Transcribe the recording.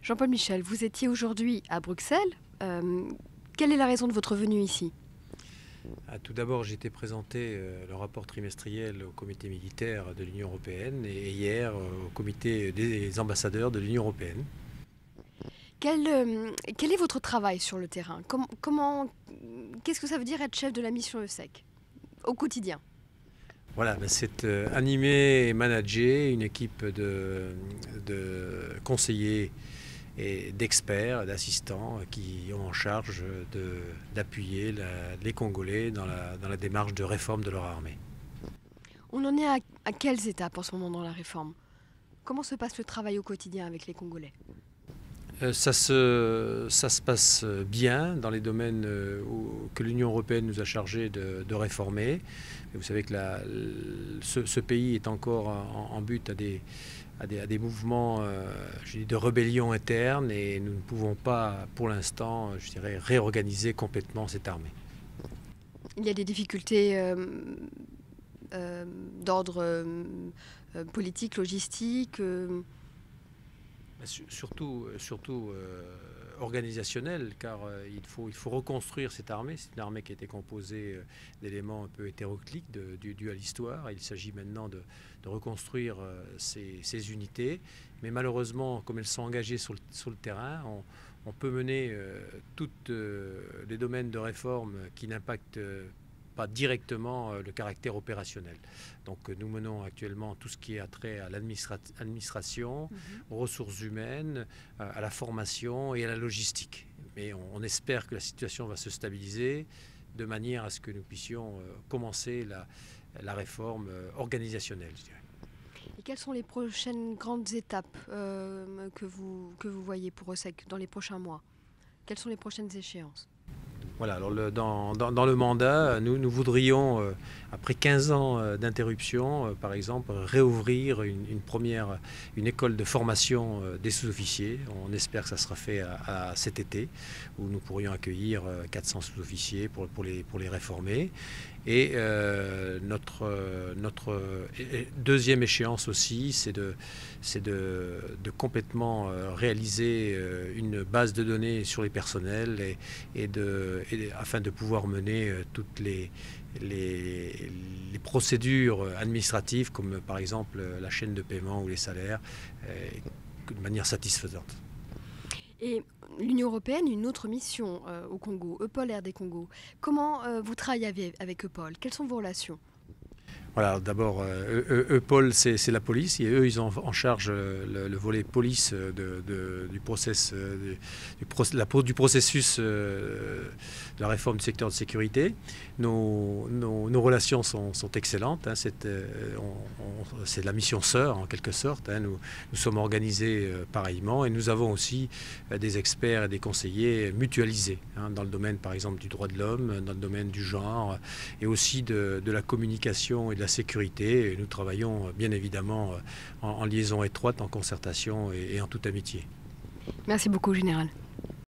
Jean-Paul Michel, vous étiez aujourd'hui à Bruxelles. Quelle est la raison de votre venue ici? Tout d'abord, j'ai été présenter le rapport trimestriel au comité militaire de l'Union européenne et hier au comité des ambassadeurs de l'Union européenne. Quel est votre travail sur le terrain? Qu'est-ce que ça veut dire être chef de la mission EUSEC au quotidien? Voilà, c'est animer et manager une équipe de conseillers et d'experts, d'assistants qui ont en charge d'appuyer les Congolais dans la démarche de réforme de leur armée. On en est à quelles étapes en ce moment dans la réforme? Comment se passe le travail au quotidien avec les Congolais? Ça se passe bien dans les domaines que l'Union européenne nous a chargés de réformer. Et vous savez que ce pays est encore en but à des mouvements de rébellion interne et nous ne pouvons pas, pour l'instant, je dirais, réorganiser complètement cette armée. Il y a des difficultés d'ordre politique, logistique Surtout organisationnel, car il faut reconstruire cette armée. C'est une armée qui a été composée d'éléments un peu hétéroclites dus à l'histoire. Il s'agit maintenant de reconstruire ces unités. Mais malheureusement, comme elles sont engagées sur le terrain, on peut mener tous les domaines de réforme qui n'impactent pas directement le caractère opérationnel. Donc nous menons actuellement tout ce qui a trait à l'administration, aux ressources humaines, à la formation et à la logistique. Mais on espère que la situation va se stabiliser de manière à ce que nous puissions commencer la réforme organisationnelle, je dirais. Et quelles sont les prochaines grandes étapes que vous voyez pour EUSEC dans les prochains mois? Quelles sont les prochaines échéances? Voilà, alors dans le mandat, nous voudrions, après 15 ans d'interruption, par exemple, réouvrir une école de formation des sous-officiers. On espère que ça sera fait à cet été, où nous pourrions accueillir 400 sous-officiers pour les réformer. Et notre deuxième échéance aussi, c'est de complètement réaliser une base de données sur les personnels afin de pouvoir mener toutes les procédures administratives, comme par exemple la chaîne de paiement ou les salaires, de manière satisfaisante. Et l'Union européenne a une autre mission au Congo, EUPOL RD Congo. Comment vous travaillez avec EUPOL? Quelles sont vos relations? Voilà, d'abord, EUPOL, c'est la police, et eux, ils ont en charge le volet police du processus de la réforme du secteur de sécurité. Nos relations sont excellentes, hein, c'est la mission sœur, en quelque sorte. Hein. Nous sommes organisés pareillement, et nous avons aussi des experts et des conseillers mutualisés, hein, dans le domaine, par exemple, du droit de l'homme, dans le domaine du genre, et aussi de la communication et de la sécurité. Et nous travaillons bien évidemment en liaison étroite, en concertation et en toute amitié. Merci beaucoup, Général.